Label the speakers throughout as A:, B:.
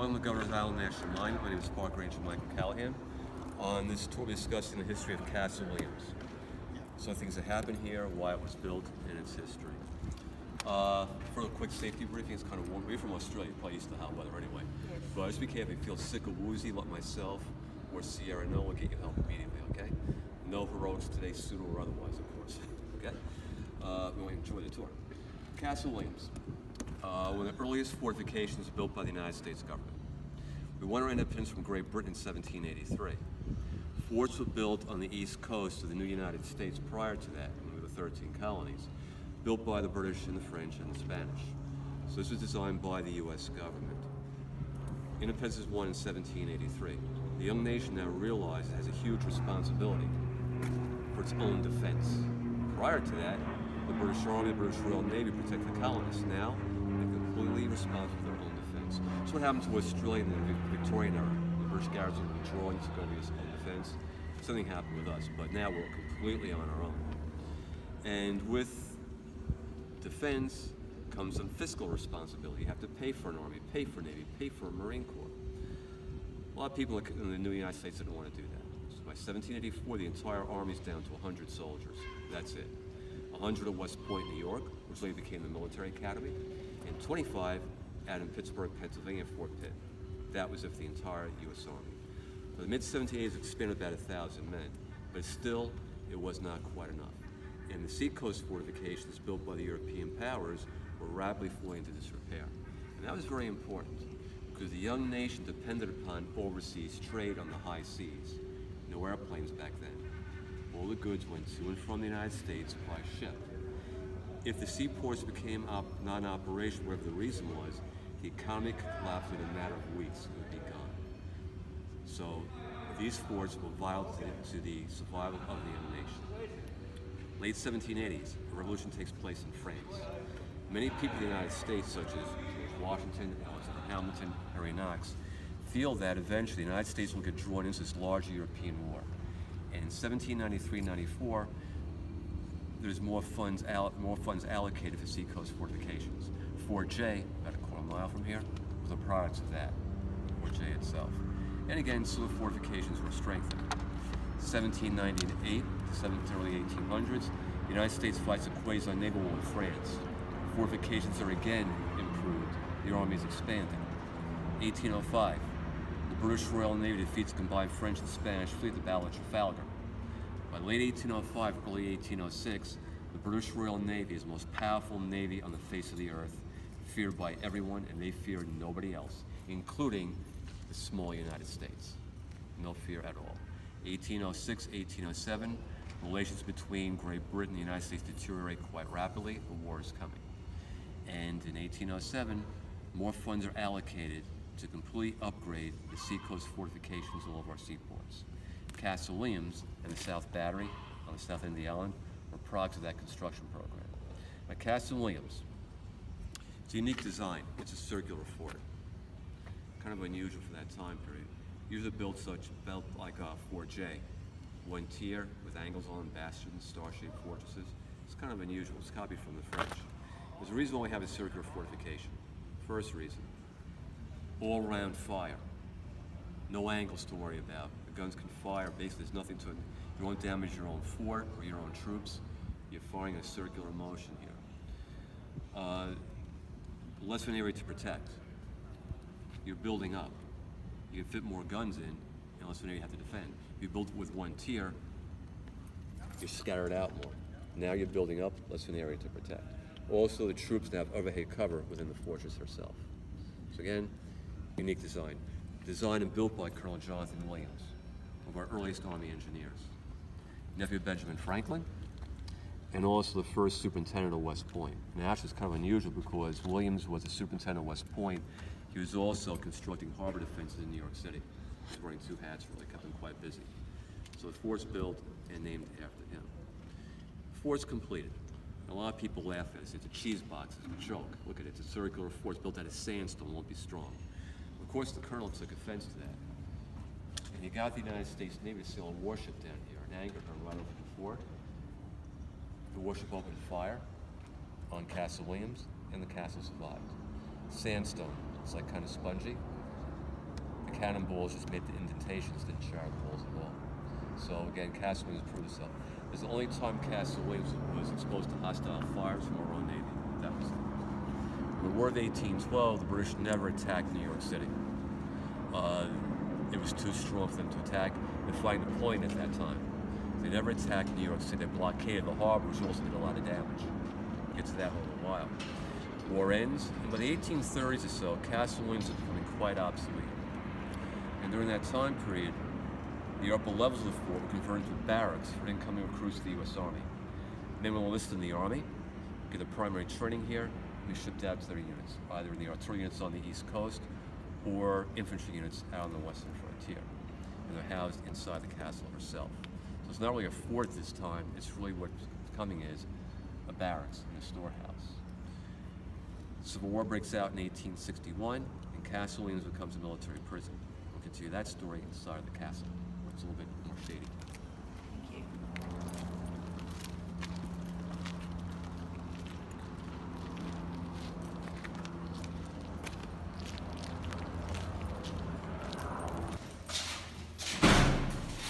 A: Welcome to Governor's Island National Mine. My name is Park Ranger Michael Callahan. On this tour, we're discussing the history of Castle Williams. Some things that happened here, why it was built, and its history. For a quick safety briefing, it's kind of warm. We're from Australia, probably used to hot weather anyway.
B: Yes.
A: But just be careful if you feel sick or woozy, like myself or Sierra, no, we'll get you help immediately, okay? No heroics today, pseudo or otherwise, of course, okay? We want to enjoy the tour. Castle Williams, one of the earliest fortifications built by the United States government. We won our independence from Great Britain in 1783. Forts were built on the east coast of the new United States prior to that, when we were 13 colonies, built by the British and the French and the Spanish. So this was designed by the U.S. government. Independence was won in 1783. The young nation now realized it has a huge responsibility for its own defense. Prior to that, the British Army, the British Royal Navy protect the colonists. Now, they're completely responsible for their own defense. So what happened to Australia in the Victorian era? The British garrison withdrawing to go to its own defense. Something happened with us, but now we're completely on our own. And with defense comes some fiscal responsibility. You have to pay for an army, pay for a navy, pay for a Marine Corps. A lot of people in the new United States didn't want to do that. So by 1784, the entire army's down to 100 soldiers. That's it. 100 at West Point, New York, which later became the military academy, and 25 out in Pittsburgh, Pennsylvania, Fort Pitt. That was of the entire U.S. Army. By the mid-1780s, it expanded about 1,000 men, but still, it was not quite enough. And the seacoast fortifications built by the European powers were rapidly falling into disrepair. And that was very important, because the young nation depended upon overseas trade on the high seas. No airplanes back then. All the goods went to and from the United States by ship. If the seaports became non-operational, whatever the reason was, the economy could collapse in a matter of weeks. It would be gone. So these forts were vital to the survival of the young nation. Late 1780s, a revolution takes place in France. Many people in the United States, such as George Washington, Alexander Hamilton, Harry Knox, feel that eventually the United States will get drawn into this larger European war. And in 1793-94, there's more funds allocated for seacoast fortifications. Fort J, about a quarter mile from here, was a product of that, Fort J itself. And again, so the fortifications were strengthened. 1798 to early 1800s, the United States fights a quasi-naval war in France. Fortifications are again improved. The army is expanding. 1805, the British Royal Navy defeats the combined French and Spanish fleet at the Battle of Trafalgar. By late 1805, early 1806, the British Royal Navy is the most powerful navy on the face of the earth, feared by everyone, and they feared nobody else, including the small United States. No fear at all. 1806, 1807, relations between Great Britain and the United States deteriorate quite rapidly. The war is coming. And in 1807, more funds are allocated to completely upgrade the seacoast fortifications all of our seaports. Castle Williams and the South Battery on the south end of the island were products of that construction program. Now, Castle Williams, it's a unique design. It's a circular fort, kind of unusual for that time period. Usually built like Fort J, one tier with angles on bastions, star-shaped fortresses. It's kind of unusual. It's copied from the French. There's a reason why we have a circular fortification. First reason, all-round fire. No angles to worry about. The guns can fire. Basically, there's nothing to it. You won't damage your own fort or your own troops. You're firing a circular motion here. Less of an area to protect. You're building up. You can fit more guns in, and less of an area you have to defend. If you build it with one tier, you're scattered out more. Now you're building up, less of an area to protect. Also, the troops now have overhead cover within the fortress herself. So again, unique design. Designed and built by Colonel Jonathan Williams, one of our earliest Army engineers. Nephew of Benjamin Franklin, and also the first superintendent of West Point. And actually it's kind of unusual because Williams was the superintendent of West Point. He was also constructing harbor defenses in New York City. He was wearing two hats, really kept him quite busy. So the fort's built and named after him. The fort's completed. A lot of people laugh at it. It's a cheese box. It's a joke. Look at it. It's a circular fort. It's built out of sandstone. It won't be strong. Of course, the colonel took offense to that. And he got the United States Navy to sail a warship down here and anchored her right over the fort. The warship opened fire on Castle Williams, and the castle survived. Sandstone. It's like kind of spongy. The cannonballs just made the indentations, didn't shatter the walls at all. So again, Castle Williams proved itself. It's the only time Castle Williams was exposed to hostile fires from our own Navy. That was it. In the War of 1812, the British never attacked New York City. It was too strong for them to attack. They're fighting Napoleon at that time. They never attacked New York City. They blockaded the harbor, which also did a lot of damage. We'll get to that in a little while. War ends, and by the 1830s or so, Castle Williams is becoming quite obsolete. And during that time period, the upper levels of the fort were converted into barracks for incoming recruits to the U.S. Army. Men were enlisted in the Army, get their primary training here, and be shipped out to their units, either in the artillery units on the East Coast or infantry units out on the western frontier. And they're housed inside the castle herself. So it's not really a fort this time, it's really what's coming is a barracks and a storehouse. The Civil War breaks out in 1861, and Castle Williams becomes a military prison. We'll continue that story inside of the castle. It's a little bit more shady.
B: Thank you.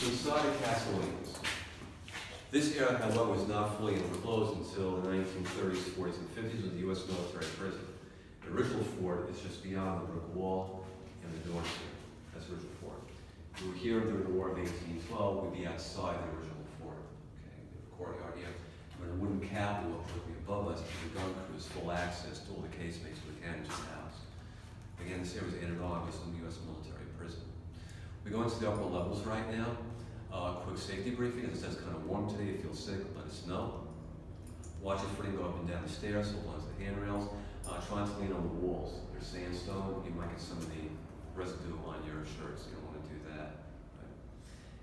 A: So inside of Castle Williams. This area, however, was not fully enclosed until the 1930s, 40s, and 50s with the U.S. military prison. The original fort is just beyond the brick wall and the doors here. That's the original fort. If we were here during the War of 1812, we'd be outside the original fort. Okay, we have a courtyard here. But a wooden catwalk would be above us, with the gun crews full access to all the casemates where the cannons were housed. Again, this area was added on with some U.S. military prison. We go into the upper levels right now. Quick safety briefing. As it says, kind of warm today. You feel sick, let us know. Watch your footing go up and down the stairs, hold on to the handrails. Try not to lean on the walls. There's sandstone. You might get some of the residue on your shirts. You don't want to do that. Right?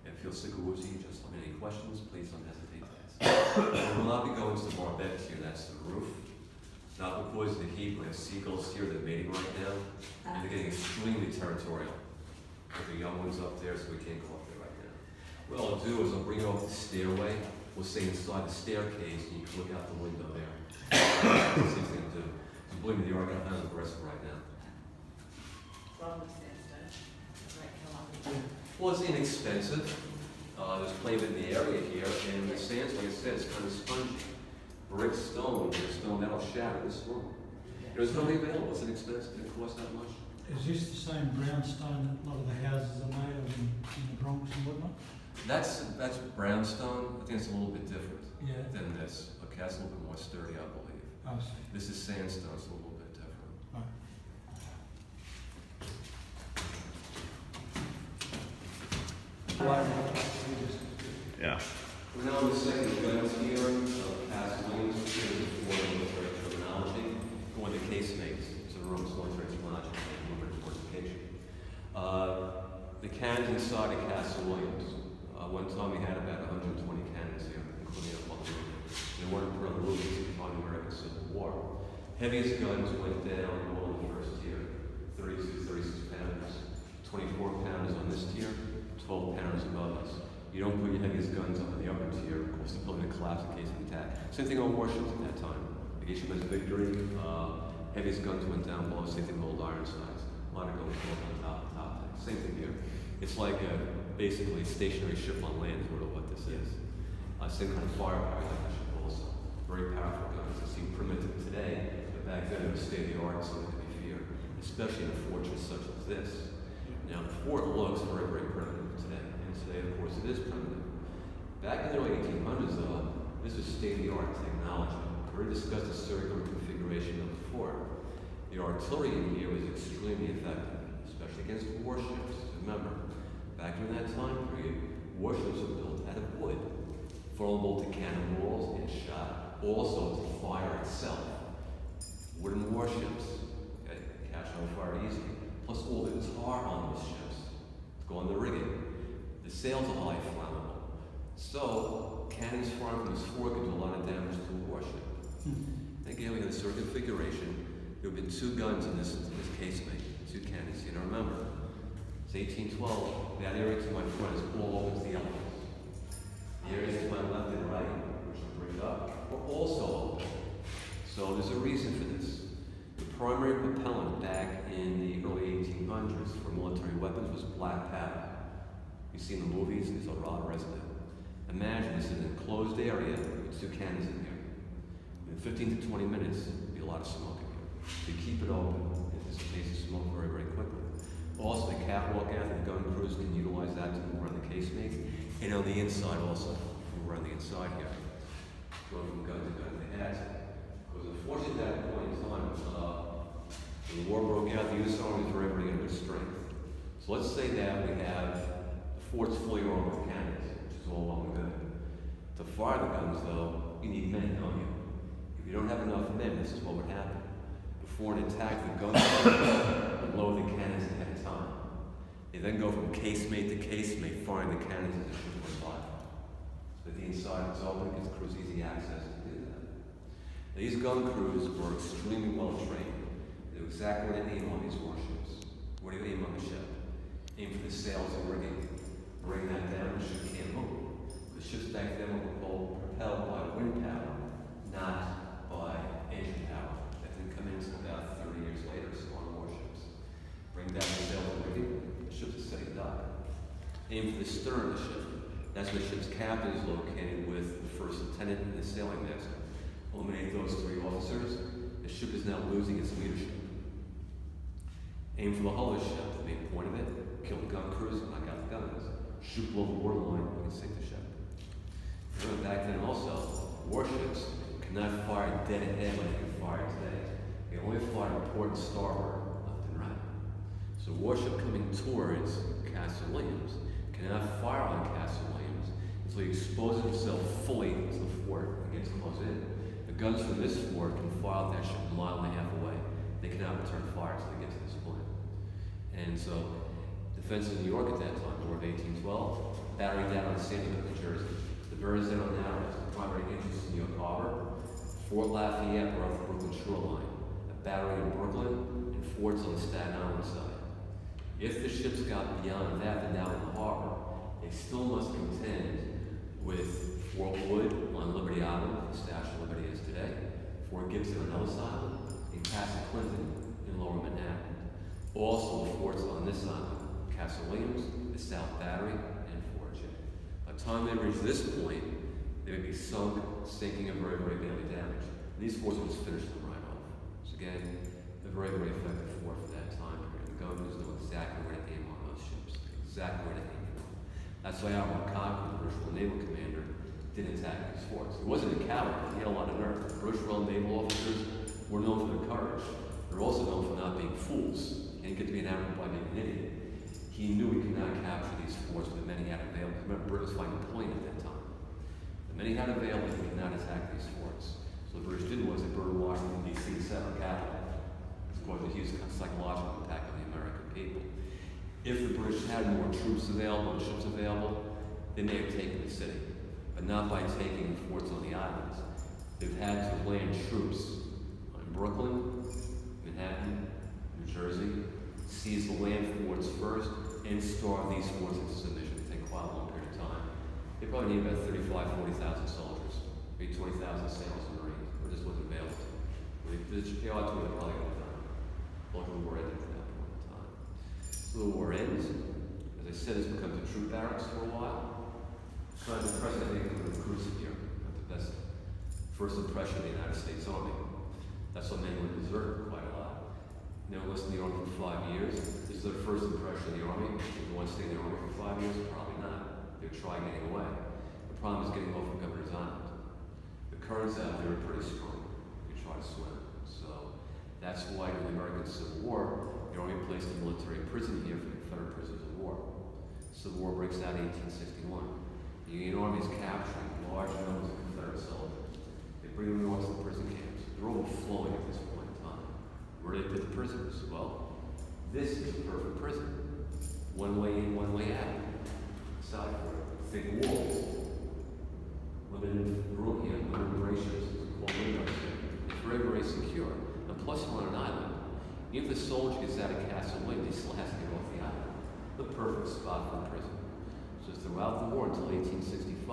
A: If you feel sick or woozy, just let me know any questions. Please don't hesitate to ask. We will not be going to the barbette here. That's the roof. Not because of the heat. We have seagulls here that are mating right now. And they're getting extremely territorial. With the young ones up there, so we can't go up there right now. What I'll do is I'll bring you off the stairway. We'll stay inside the staircase, and you can look out the window there. That's the thing to do. So believe me, the Argonne is aggressive right now. Well, it's inexpensive. There's plenty of it in the area here, and the sand's, like I said, it's kind of spongy. Brick stone, that'll shatter this room. There's nobody available. It's inexpensive. It didn't cost that much.
C: Is this the same brownstone that a lot of the houses are made of in the Bronx and whatnot?
A: That's brownstone. I think it's a little bit different than
C: Yeah.
A: this. Okay, that's a little bit more sturdy, I believe.
C: I see.
A: This is sandstone, it's a little bit different.
C: Right.
D: Yeah.
A: We're now in the second guns here of Castle Williams, which is for military terminology, or the casemates. So the room's military terminology and military fortification. The cannons inside of Castle Williams. One time we had about 120 cannons here, including a bunker. They weren't put on the roof during the American Civil War. Heaviest guns went down all in the first tier, 32, 36 pounders, 24 pounders on this tier, 12 pounders above us. You don't put your heaviest guns up in the upper tier, of course the building would collapse in case of attack. Same thing on warships at that time. The HMS Victory, heaviest guns went down below, same thing with old Ironsides. A lot of guns went on top. Same thing here. It's like basically a stationary ship on land is what this is. Same kind of firepower like that ship also. Very powerful guns. They seem primitive today, but back then it was state-of-the-art and something to be feared, especially in a fortress such as this. Now the fort looks very, very primitive today, and today of course it is primitive. Back in the early 1800s though, this was state-of-the-art technology. We already discussed the circular configuration of the fort. The artillery in here was extremely effective, especially against warships. Remember, back in that time period, warships were built out of wood, vulnerable to cannonballs and shot, also to fire itself. Wooden warships, okay, catch on fire easy. Plus all the tar on those ships to go on the rigging. The sails are highly flammable. So cannons firing from this fort could do a lot of damage to a warship. Again, we have a circular configuration. There have been two guns in this casemate, two cannons. You know, remember, it's 1812. That area to my front is all open to the elements. The areas to my left and right, which I'll bring up, are also open. So there's a reason for this. The primary propellant back in the early 1800s for military weapons was this black pattern. You see in the movies, there's a rod residue. Imagine this is an enclosed area with 2 cannons in here. In 15 to 20 minutes, there'll be a lot of smoke in here. So you keep it open, it dissipates the smoke very, very quickly. Also, the catwalk after the gun crews can utilize that to move around the casemates. And on the inside also, move around the inside here. Going from gun to gun, they had to. Because unfortunately at that point in time, when the war broke out, the U.S. Army was very, very in good strength. So let's say that we have the fort's fully armed with cannons, which is all well and good. To fire the guns, though, you need men, don't you? If you don't have enough men, this is what would happen. Before an attack, the gun would load the cannons ahead of time. They then go from casemate to casemate, firing the cannons as the ship went by. So the inside is open, gives crews easy access to do that. Now, these gun crews were extremely well trained. They knew exactly where to aim on these warships. Where do you aim on the ship? Aim for the sails and rigging. Bring that down, the ship can't move. The ships back then were propelled by wind power, not by engine power. That didn't come in until about 30 years later, so on warships. Bring down the sails and rigging, the ship's a steady dock. Aim for the stern of the ship. That's where the ship's captain is located with the first lieutenant and the sailing master. Eliminate those 3 officers, the ship is now losing its leadership. Aim for the hull of the ship, the main point of it, kill the gun crews, knock out the guns. Shoot below the waterline, you can sink the ship. Remember back then also, warships cannot fire dead ahead like they can fire today. They only fire port and starboard, left and right. So a warship coming towards Castle Williams cannot fire on Castle Williams until he exposes himself fully to the fort and gets close in. The guns from this fort can fire that ship a mile and a half away. They cannot return fire until they get to this point. And so, defenses in New York at that time, War of 1812, battery down on Sandyhook, New Jersey. The Verrazano Narrows, the primary entrance to New York Harbor. Fort Lafayette, we're off the Brooklyn shoreline. A battery in Brooklyn, and forts on the Staten Island side. If the ships got beyond that and now in the harbor, they still must contend with Fort Wood on Liberty Island, the Statue of Liberty is today, Fort Gibson on Ellis Island, and Castle Clinton in Lower Manhattan. Also, the forts on this island, Castle Williams, the South Battery, and Fort J. By the time they reach this point, they would be sunk, sinking, and very, very badly damaged. And these forts would just finish them right off. So again, a very, very effective fort for that time period. The governors know exactly where to aim on those ships, exactly where to aim on them. That's why Admiral Callahan, the British Royal Naval Commander, did attack these forts. He wasn't a coward, he had a lot of nerve. The British Royal Naval officers were known for their courage. They're also known for not being fools. He didn't get to be an admiral by being an idiot. He knew he could not capture these forts with the men he had available. Remember, Britain was fighting Napoleon at that time. The men he had available, he could not attack these forts. So the British did was they burned Washington, D.C., the center capital. It's caused a huge psychological impact on the American people. If the British had more troops available and ships available, they may have taken the city, but not by taking the forts on the islands. They've had to land troops in Brooklyn, Manhattan, New Jersey, seize the land forts first, and starve these forts into submission. It take quite a long period of time. They probably need about 40,000 soldiers, maybe 20,000 sailors and Marines, or just wasn't available. They ought to have probably got done. Local war ended at that point in time. So the war ends. As I said, it's become the troop barracks for a while. So the president, I think, was recruited here, not the best first impression of the United States Army. That's what many would desert quite a lot. Never listened to the Army for 5 years. This is their first impression of the Army. If they want to stay in the Army for 5 years, probably not. They'll try getting away. The problem is getting over Governor's Island. The currents out there are pretty strong. You try to swim. So that's why during the American Civil War, the Army placed a military prison here for the Confederate prisoners of war. Civil War breaks out in 1861. The Union Army is capturing large numbers of Confederate soldiers. They bring them north to the prison camps. They're overflowing at this point in time. Where do they put the prisoners? Well, this is a perfect prison. One way in, one way out. Side for it. Thick walls. Limited room here, limited ratios. It's called windows here. It's very, very secure. And plus you're on an island. Even if the soldier gets out of Castle Williams, he still has to get off the island. The perfect spot for a prison. So throughout the war until 1865,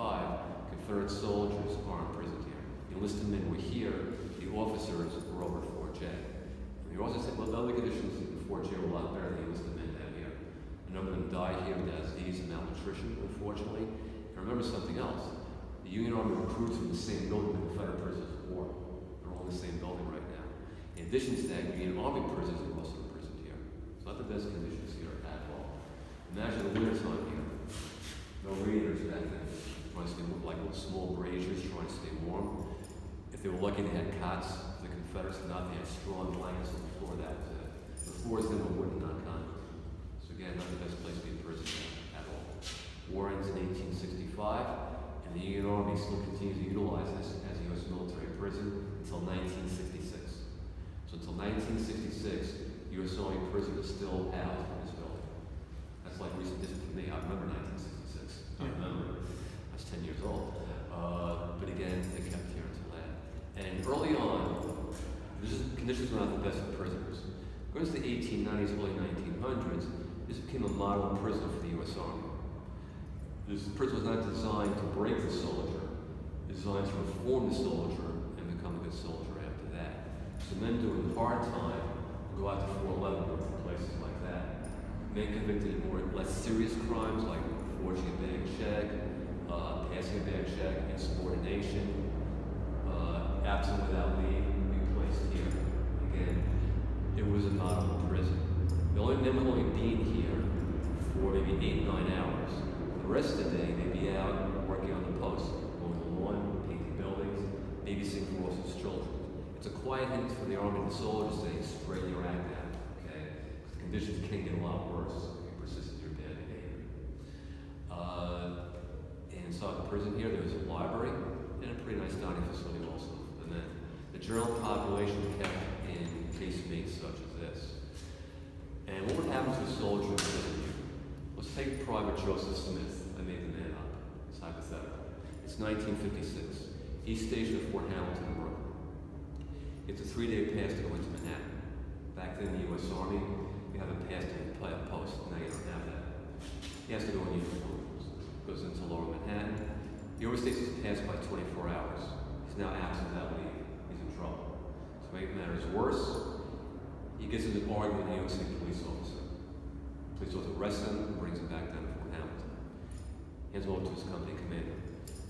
A: Confederate soldiers are imprisoned here. The enlisted men were here. The officers were over at Fort J. And the officers said, well, the other conditions in Fort J were a lot better than the enlisted men down here. A number of them died here with disease and malnutrition, unfortunately. And remember something else. The Union Army recruits from the same building the Confederate prisoners of war. They're all in the same building right now. In addition to that, Union Army prisoners are also imprisoned here. It's not the best conditions here at all. Imagine the winter time here. No radiators back then. Trying to stay warm, like little small braziers, trying to stay warm. If they were lucky, they had cots. The Confederates did not. They had straw and blankets on the floor. That was it. The floors then were wooden, not concrete. So again, not the best place to be in prison at all. War ends in 1865, and the Union Army still continues to utilize this as a U.S. military prison until 1966. So until 1966, U.S. Army prisoners still housed in this building. That's like recent history for me. I remember 1966. I remember. I was 10 years old. But again, they kept here until then. And early on, conditions were not the best for prisoners. Going to the 1890s, early 1900s, this became a model prison for the U.S. Army. This prison was not designed to break the soldier. It was designed to reform the soldier and become a good soldier after that. So men during hard time would go out to Fort Leavenworth and places like that. Men convicted of more less serious crimes like forging a bag check, passing a bag check, insubordination, absent without leave, would be placed here. Again, it was a model prison. The only men would only be here for maybe 8-9 hours. The rest of the day, they'd be out working on the post, mowing the lawn, painting buildings, babysitting for officers' children. It's a quiet hint for the Army and the soldiers saying, straighten your act out, okay? The conditions can get a lot worse if you persist in your bad behavior. And inside the prison here, there was a library and a pretty nice dining facility also for the men. The general population kept in casemates such as this. And what would happen to a soldier in prison here? Let's take Private Joseph Smith. I made the man up. It's hypothetical. It's 1956. He's stationed at Fort Hamilton, Brooklyn. It's a 3-day pass to go into Manhattan. Back then in the U.S. Army, you have a pass to play a post. Now you don't have that. He has to go in uniform. Goes into Lower Manhattan. He overstays his pass by 24 hours. He's now absent without leave. He's in trouble. To make matters worse, he gets into an argument with a New York City police officer. The police officer arrests him and brings him back down to Fort Hamilton. Hands him over to his company commander.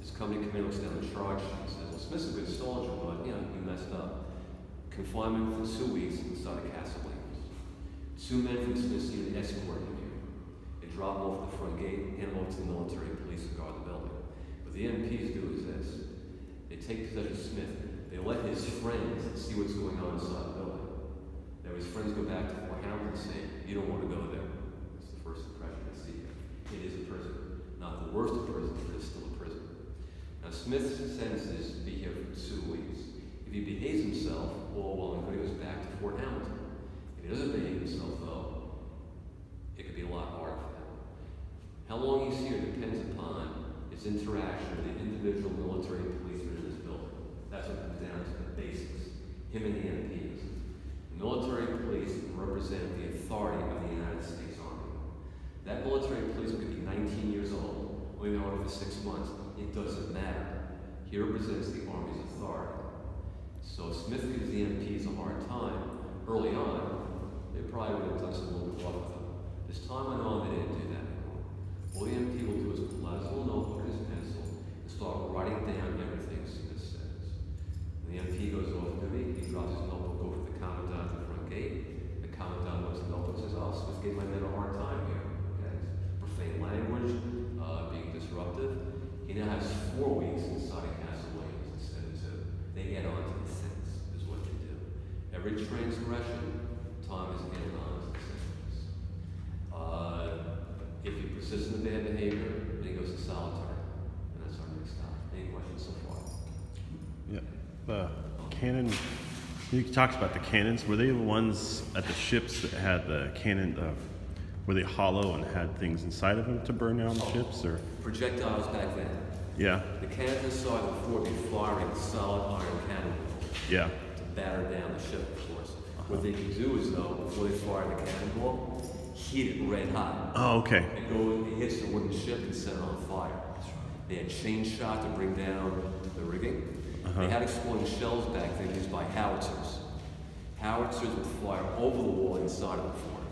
A: His company commander looks down the charge sheet and says, well, Smith's a good soldier, but, you messed up. Confinement for 2 weeks inside a castle Lakers. 2 men from Smith's unit escort him here. They drop him off at the front gate, hand him over to the military police to guard the building. What the MPs do is this. They take possession of Smith. They let his friends see what's going on inside the building. Now his friends go back to Fort Hamilton and say, you don't want to go there. That's the first impression they see here. It is a prison. Not the worst of prisons, but it's still a prison. Now Smith's sentence is to be here for 2 weeks. If he behaves himself, all well and good, he goes back to Fort Hamilton. If he doesn't behave himself, though, it could be a lot harder for him. How long he's here depends upon his interaction with the individual military policemen in this building. That's what comes down to the basics. Him and the MPs. The military police represent the authority of the United States Army. That military policeman could be 19 years old, only been on for 6 months. It doesn't matter. He represents the Army's authority. So if Smith gives the MPs a hard time early on, they probably would have done some little bit rough with him. As time went on, they didn't do that anymore. All the MP will do is pull out his little notebook and his pencil and start writing down everything Smith says. When the MP goes off duty, he drops his notebook over to the commandant at the front gate. The commandant looks at the notebook and says, oh, Smith gave my men a hard time here. Okay? Profane language, being disruptive. He now has 4 weeks inside a castle Williams instead of 2. They add on to the sentence, is what they do. Every transgression, time is added on to the sentence. If he persists in the bad behavior, then he goes to solitary. And that's our next stop. Any questions so far?
D: Yeah. Cannon, you talked about the cannons. Were they the ones at the ships that had the cannon, were they hollow and had things inside of them to burn down the ships? Or
A: Projectiles back then.
D: Yeah.
A: The cannons inside the fort would be firing solid iron cannonballs.
D: Yeah.
A: To batter down the ship, of course. What they could do is, though, before they fire the cannonball, heat it red hot.
D: Oh, okay.
A: It hits the wooden ship and set it on fire. They had chain shot to bring down the rigging. They had exploding shells back then used by howitzers. Howitzers would fire over the wall inside of the fort.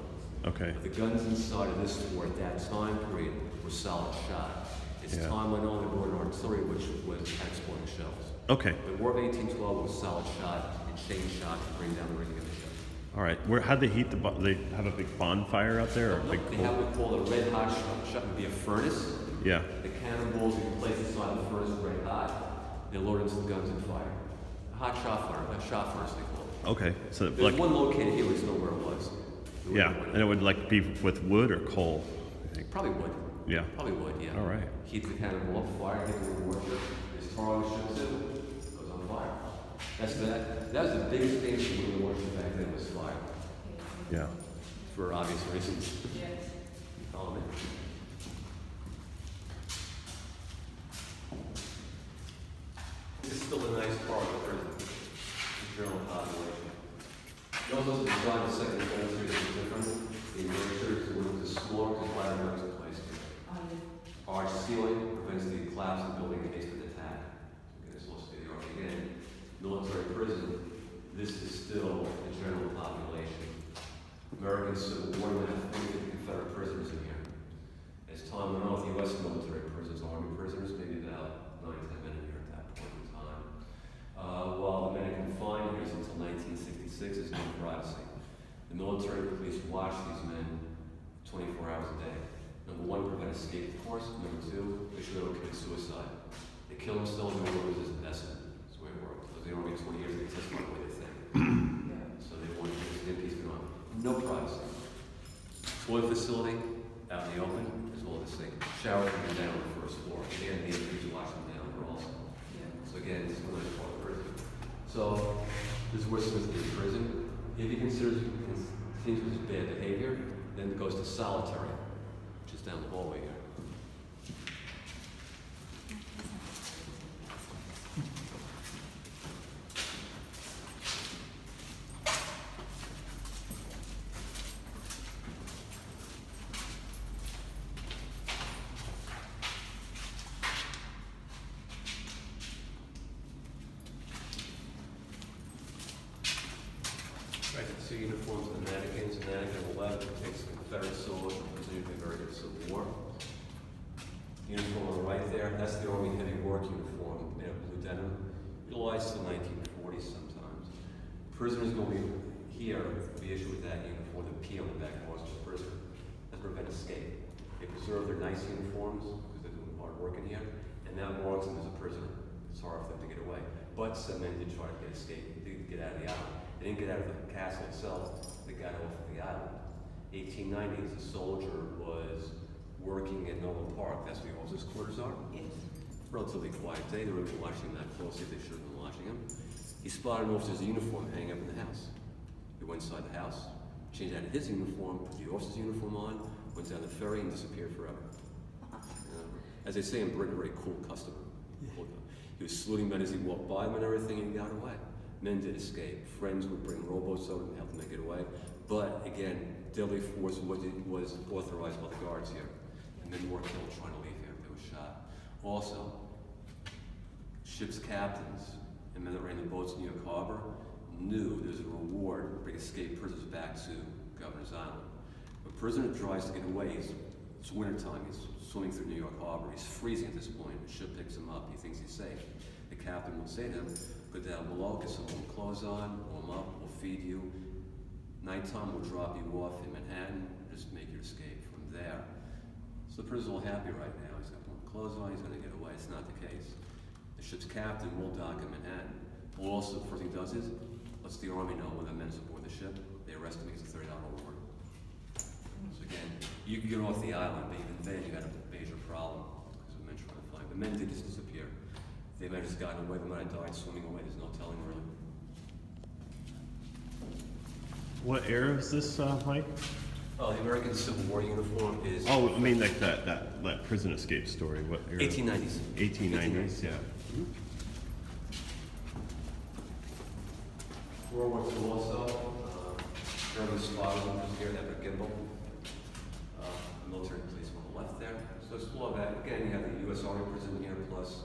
D: Okay.
A: But the guns inside of this war at that time period were solid shot. As
D: Yeah.
A: time went on, they brought in artillery, which was exporting shells.
D: Okay.
A: The War of 1812 was solid shot and chain shot to bring down the rigging of the ship.
D: All right. How'd they heat the? They have a big bonfire out there, or a big
A: They
D: coal?
A: have what we call a red hot shot. Shot would be a furnace.
D: Yeah.
A: The cannonballs you place inside the furnace red hot. They're loaded into the guns and fire. A hot shot fire, a shot furnace they call it.
D: Okay. So
A: There's
D: like,
A: one located here, we just know where it was.
D: yeah, and it would like be with wood or coal. I think.
A: Probably wood.
D: Yeah.
A: Probably wood, yeah.
D: All right.
A: Heat the cannonball up, fire, hit the warship. There's tar on the ship too. Goes on fire. That was the biggest thing for the warship back then was fire.
D: Yeah.
A: For obvious reasons.
B: Yes.
A: You follow me? This is still a nice part of the prison. The general population. Those of the design of the second century is different. The emergers were the smaller because ladder numbers are placed here. Arch ceiling prevents the collapse of the building in case of an attack. Okay, this will stay the arch again. Military prison. This is still the general population. American Civil War men have 40 Confederate prisoners in here. As time went on with U.S. military prisons, Army prisoners, maybe about 9 to 10 men in here at that point in time. While the men are confined here until 1966, there's no privacy. The military police watch these men 24 hours a day. Number one, prevent escape, of course. Number two, make sure they don't commit suicide. They kill themselves in order to resist essence. That's the way it works. Because they only get 20 years, they exist the way they think. So they want to just in peace and on. No privacy. Toilet facility out in the open, as well as this thing. Shower can be down on the first floor. Again, the MPs watch them down there also. So again, this is one part of prison. So this is where Smith is in prison. If he continues with his bad behavior, then it goes to solitary, which is down the hallway here. Right, so uniforms and mannequins. Mannequin 11 takes the Confederate soldiers and continued the American Civil War. Uniform on the right there, that's the Army heavy work uniform made of blue denim. Utilized in the 1940s sometimes. Prisoners will be here, be issued with that uniform, the P on the back marks the prisoner. That prevent escape. They preserve their nice uniforms because they're doing hard work in here, and that marks them as a prisoner. It's hard for them to get away. But some men did try to escape, they did get out of the island. They didn't get out of the castle itself, they got off of the island. 1890s, a soldier was working at Nolan Park, that's where the officers' quarters are.
B: Yes.
A: Relatively quiet day, they were watching him that closely, they should have been watching him. He spotted an officer's uniform hanging up in the house. He went inside the house, changed out of his uniform, put the officer's uniform on, went down the ferry and disappeared forever. As they say in Britain, a very cool customer. Cool. He was saluting men as he walked by them and everything, and he got away. Men did escape. Friends would bring rowboats over and help them to get away. But again, deadly force was authorized by the guards here. And men were killed trying to leave here. They were shot. Also, ship's captains and men that ran the boats in New York Harbor knew there's a reward to bring escaped prisoners back to Governor's Island. When a prisoner tries to get away, it's wintertime, he's swimming through New York Harbor, he's freezing at this point, the ship picks him up, he thinks he's safe. The captain will say to him, go down below, get some warm clothes on, warm up, we'll feed you. Nighttime, we'll drop you off in Manhattan, just make your escape from there. So the prisoner's all happy right now, he's got warm clothes on, he's gonna get away, it's not the case. The ship's captain will dock in Manhattan. Well, also, the first thing he does is, lets the Army know when the men's aboard the ship, they arrest him, he gets a $30 reward. So again, you can get off the island, but even then you got a major problem, because the men trying to find. The men did just disappear. They might have just gotten away, they might have died swimming away, there's no telling really.
D: What era is this, Mike?
A: Oh, the American Civil War uniform is...
D: Oh, I mean like that prison escape story. What era?
A: 1890s.
D: 1890s, yeah.
A: World War II also, German spotters was here, that were gimbal. Military police on the left there. So it's full of that. Again, you have the U.S. Army prison here, plus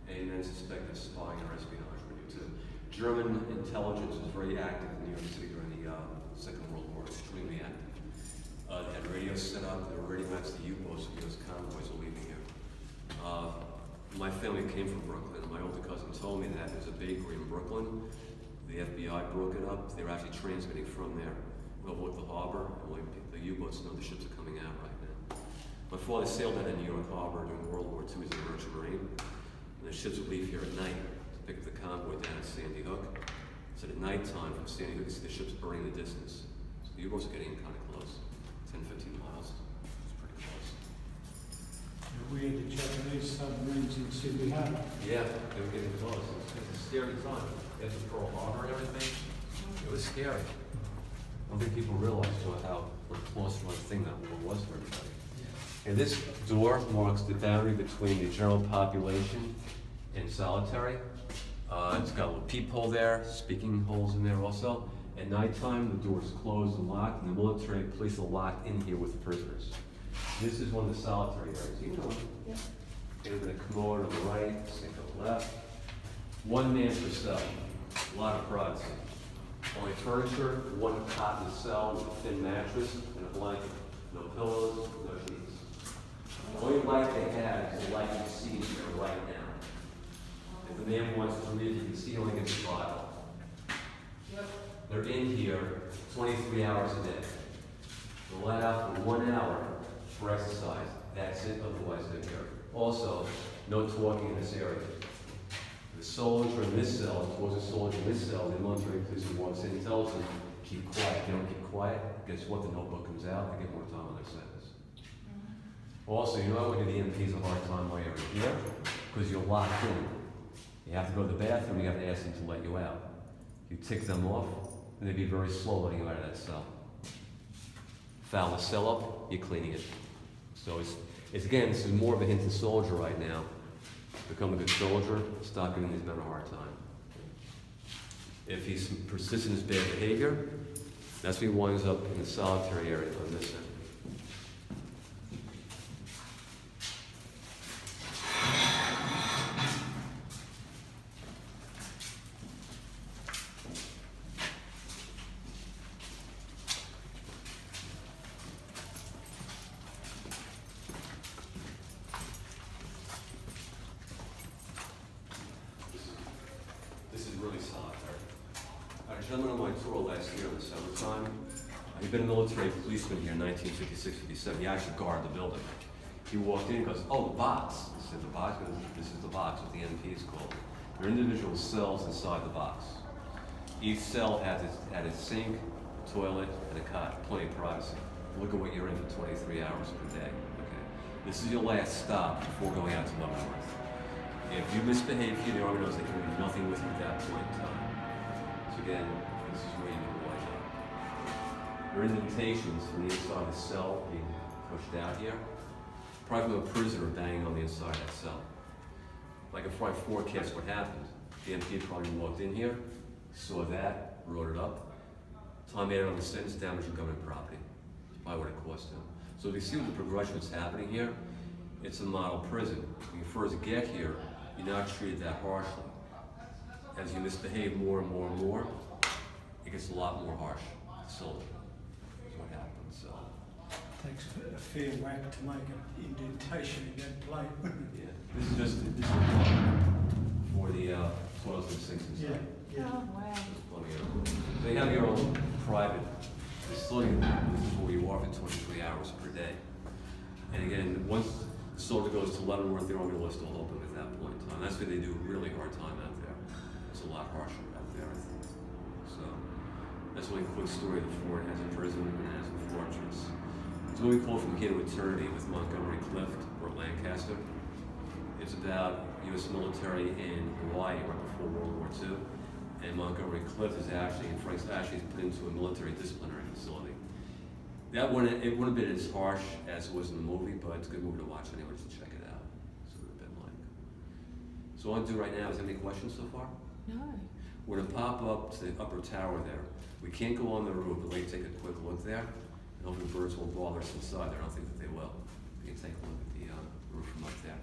A: a men suspected spying or espionage for you too. German intelligence was very active in New York City during the Second World War, extremely active. They had radios set up, they were ready matched the U-boats, because convoys are leaving here. My family came from Brooklyn, and my older cousin told me that there's a bakery in Brooklyn. The FBI broke it up. They were actually transmitting from there over at the harbor, and the U-boats know the ships are coming out right now. My father sailed out of New York Harbor during World War II as a merchant marine, and the ships would leave here at night to pick up the convoy down at Sandy Hook. So at nighttime from Sandy Hook, you see the ships burning in the distance. So the U-boats are getting kind of close, 10, 15 miles. It's pretty close.
C: We had the Japanese submarines in Sydney Harbour.
A: Yeah, they were getting close. It was a scary time. After Pearl Harbor and everything, it was scary. I don't think people realize how close of a thing that war was for everybody. And this door marks the boundary between the general population and solitary. It's got a little peephole there, speaking holes in there also. At nighttime, the door is closed and locked, and the military and police are locked in here with the prisoners. This is one of the solitary areas. You know it. Yeah. There's a commode on the right, sink on the left. One man per cell. A lot of privacy. Only furniture, one cot in the cell with a thin mattress and a blanket. No pillows, no sheets. The only light they have is the light you see here right now. If the man wants to read, you can see only gets a Bible. They're in here 23 hours a day. They're let out for 1 hour for exercise. That's it, otherwise they're here. Also, no talking in this area. The soldier in this cell, towards the soldier in this cell, the military police who walks in and tells them, keep quiet. If they don't keep quiet, guess what? The notebook comes out, they get more time on their sentence. Also, you know what? The MPs a hard time while you're here, because you're locked in. You have to go to the bathroom, you have to ask them to let you out. You tick them off, and they'd be very slow letting you out of that cell. Foul the cell up, you're cleaning it. So it's again, this is more of a hint to soldier right now. Become a good soldier, stop giving these men a hard time. If he's persists in his bad behavior, that's when he winds up in the solitary area on this end. A gentleman on my tour last year in the summertime, he'd been a military policeman here in 1956, 57. He actually guarded the building. He walked in and goes, oh, the box. I said, the box? He goes, this is the box, what the NP is called. There are individual cells inside the box. Each cell had its sink, toilet, and a cot, plenty of privacy. Look at what you're in for 23 hours per day. Okay. This is your last stop before going out to Leavenworth. If you misbehave here, the Army knows they can do nothing with you at that point in time. So again, this is where you can watch out. There are indentations from the inside of the cell being pushed out here. Probably a prisoner banging on the inside of that cell. Like if I forecast what happened, the MP probably walked in here, saw that, wrote it up. Time added on the sentence, damage to government property. Probably what it cost him. So if you see what the progression that's happening here, it's a model prison. When you first get here, you're not treated that harshly. As you misbehave more and more and more, it gets a lot more harsh. So that's what happens. So
C: Takes a fair whack to make an indentation in that plate.
A: yeah, this is just for the toilets and sinks and stuff.
C: Yeah.
B: Oh, wow.
A: There's plenty of them. So you have your own private facility. This is where you are for 23 hours per day. And again, once the soldier goes to Leavenworth, the Army list will open at that point in time. That's where they do a really hard time out there. It's a lot harsher out there, I think. So that's only a quick story of the fort. It has a prison and it has a fortress. It's what we call from here to eternity with Montgomery Clift or Lancaster. It's about U.S. military in Hawaii right before World War II. And Montgomery Clift is actually, and Frank's actually put into a military disciplinary facility. It wouldn't have been as harsh as it was in the movie, but it's a good movie to watch anyway, just to check it out. It's what it's been like. So what I'll do right now is, any questions so far?
B: No.
A: We're gonna pop up to the upper tower there. We can't go on the roof, but let me take a quick look there. And hopefully the birds will bother us inside there. I don't think that they will. We can take a look at the roof from up there.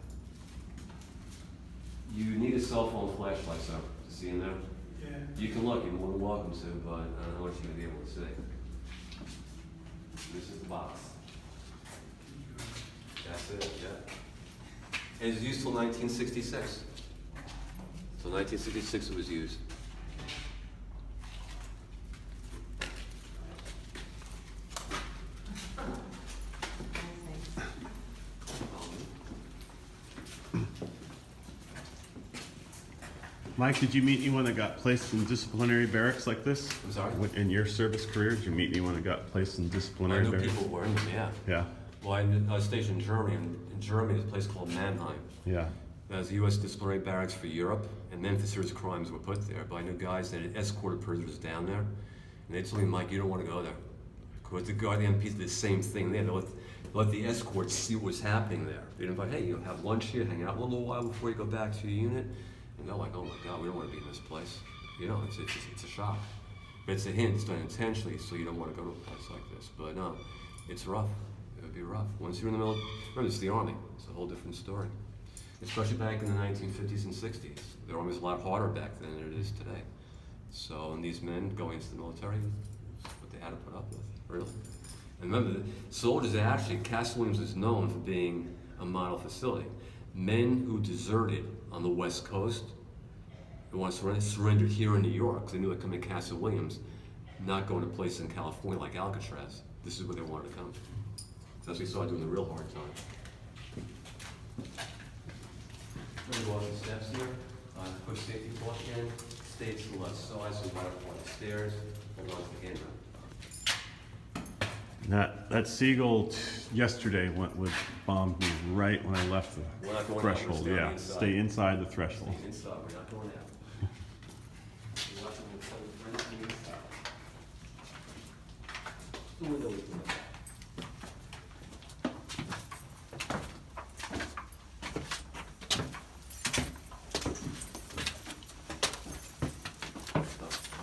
A: You need a cell phone flashlight, sir, to see in there.
C: Yeah.
A: You can look, you're more than welcome to, but I don't know what you're gonna be able to see. This is the box. That's it, yeah. And it was used till 1966. Till 1966 it was used.
D: Mike, did you meet anyone that got placed in disciplinary barracks like this?
A: I'm sorry?
D: In your service career, did you meet anyone that got placed in
A: I
D: disciplinary
A: knew
D: barracks?
A: people were in them, yeah.
D: Yeah,
A: Well, I was stationed in Germany, and in Germany there's a place called Mannheim.
D: yeah,
A: That was the U.S. disciplinary barracks for Europe, and Memphis series crimes were put there. But I knew guys that had escorted prisoners down there, and they told me, Mike, you don't want to go there. Because the Guardian MPs did the same thing there. They let the escorts see what was happening there. They'd invite, hey, have lunch here, hang out a little while before you go back to your unit. And they're like, oh my God, we don't want to be in this place. You know, it's a shock. But it's a hint, it's done intentionally, so you don't want to go to a place like this. But no, it's rough. It would be rough. Once you're in the middle, remember, it's the Army. It's a whole different story. Especially back in the 1950s and 60s. The Army was a lot harder back then than it is today. So, and these men going into the military, it's what they had to put up with, really. And remember, the soldiers actually, Castle Williams is known for being a model facility. Men who deserted on the West Coast, who wanted to surrender here in New York, because they knew they'd come to Castle Williams, not going to places in California like Alcatraz. This is where they wanted to come. So that's what we saw during the real hard time. We're going to go up the steps here. Quick safety caution. Stay to the left side, so right up the stairs. Hold on to the handrail.
D: that seagull yesterday bombed me right when I left the
A: We're not going out,
D: threshold.
A: we're
D: Yeah,
A: inside.
D: stay inside the threshold.
A: Stay inside, we're not going out. We're watching the front and the inside. The window is in the back.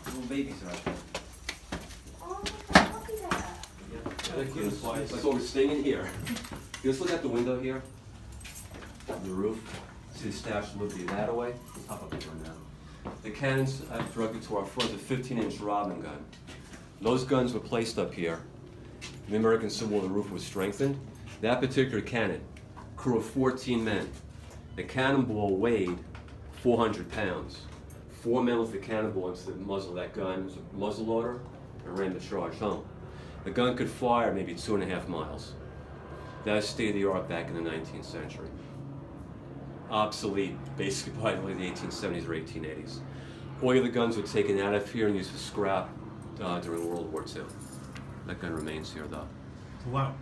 A: Little babies are out there.
B: Oh, look at that.
A: Thank you. So we're staying in here. Just look at the window here, the roof. See the Statue of Liberty that way? We'll pop up the door now. The cannons directed to our front, a 15-inch Robin gun. Those guns were placed up here. In the American Civil War, the roof was strengthened. That particular cannon, crew of 14 men. The cannonball weighed 400 pounds. 4 men with the cannonball into the muzzle of that gun. It was a muzzle loader and ran the charge home. The gun could fire maybe 2.5 miles. That was state of the art back in the 19th century. Obsolete, basically by the 1870s or 1880s. All the other guns were taken out of here and used for scrap during World War II. That gun remains here though.
D: Why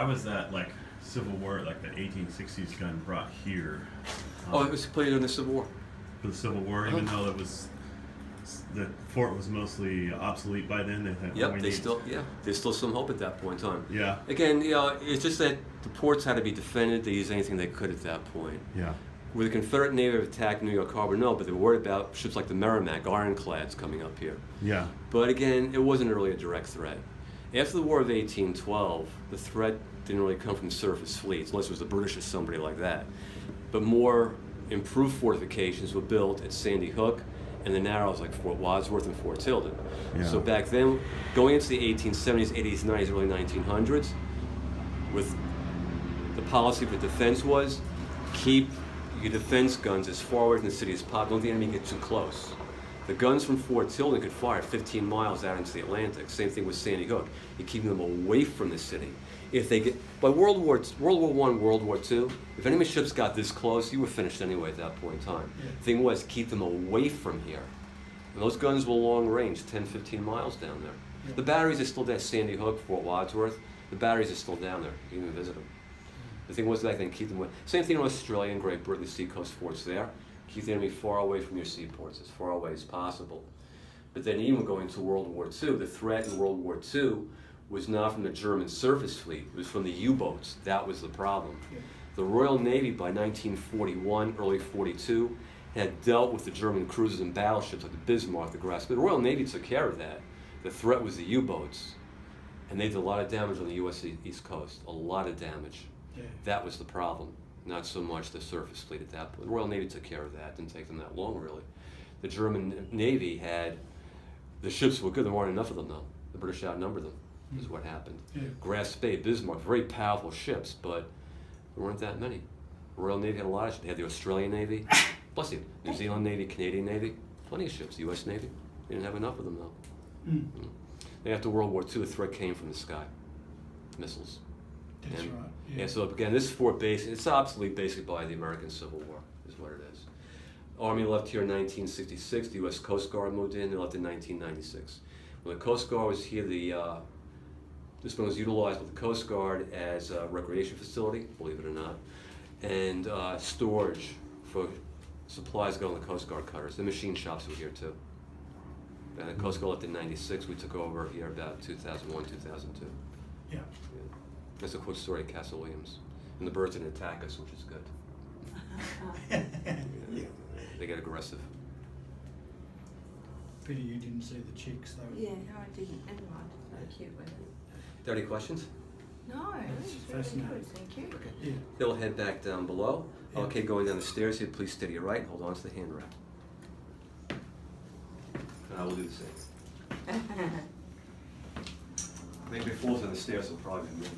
D: was that like Civil War, like the 1860s gun brought here?
A: Oh, it was played in the Civil War.
D: For the Civil War, even though it was the fort was mostly obsolete by then. They had
A: Yep, there's still some hope at that point in time.
D: Yeah.
A: Again, it's just that the ports had to be defended. They used anything they could at that point.
D: Yeah.
A: Would the Confederate Navy have attacked New York Harbor? No, but they were worried about ships like the Merrimack, ironclads coming up here.
D: Yeah.
A: But again, it wasn't really a direct threat. After the War of 1812, the threat didn't really come from surface fleets, unless it was the British or somebody like that. But more improved fortifications were built at Sandy Hook and the Narrows, like Fort Wadsworth and Fort Tilden.
D: Yeah.
A: So back then, going into the 1870s, 80s, 90s, early 1900s, with the policy of the defense was keep your defense guns as far away from the city as possible. Don't let the enemy get too close. The guns from Fort Tilden could fire 15 miles out into the Atlantic. Same thing with Sandy Hook. You're keeping them away from the city. If they get by World War I, World War II, if enemy ships got this close, you were finished anyway at that point in time.
C: Yeah.
A: The thing was keep them away from here. And those guns were long range, 10, 15 miles down there.
C: Yeah.
A: The batteries are still there. Sandy Hook, Fort Wadsworth. The batteries are still down there. You can visit them. The thing was that thing keep them away. Same thing in Australia and Great Britain, the seacoast forts there. Keep the enemy far away from your seaports, as far away as possible. But then even going to World War II, the threat in World War II was not from the German surface fleet, it was from the U-boats. That was the problem.
C: Yeah.
A: The Royal Navy by 1941, early 42, had dealt with the German cruisers and battleships like the Bismarck, the Grasp. But the Royal Navy took care of that. The threat was the U-boats. And they did a lot of damage on the U.S. East Coast, a lot of damage.
C: Yeah.
A: That was the problem, not so much the surface fleet at that point. The Royal Navy took care of that. Didn't take them that long, really. The German Navy had, the ships were good. There weren't enough of them, though. The British outnumbered them. is what happened.
C: Yeah.
A: Grass Bay, Bismarck, very powerful ships, but there weren't that many. Royal Navy had a lot of ships. They had the Australian Navy, bless you, New Zealand Navy, Canadian Navy, plenty of ships. U.S. Navy, they didn't have enough of them though.
C: Mm.
A: Then after World War II, the threat came from the sky, missiles.
C: That's
A: And-
C: right.
A: Yeah, so again, this fort base, it's obsolete basically by the American Civil War, is what it is. Army left here in 1966, the U.S. Coast Guard moved in, they left in 1996. When the Coast Guard was here, this one was utilized with the Coast Guard as a recreation facility, believe it or not, and storage for supplies going to the Coast Guard cutters. The machine shops were here too. And the Coast Guard left in 96, we took over here about 2001, 2002.
C: Yeah.
A: That's a quick story at Castle Williams. And the birds didn't attack us, which is good.
C: Yeah.
A: They get aggressive.
C: Pity you didn't see the chicks though.
B: Yeah, no, I didn't. Never mind. Very cute, wasn't it?
A: There any questions?
B: No, it
C: That's
B: was really
C: fascinating.
B: good. Thank you.
C: Yeah.
A: They'll head back down below.
C: Yeah.
A: Okay, going down the stairs here, please steady your right, hold on to the handrail. And I will do the same. Maybe if it falls on the stairs, it'll probably be me.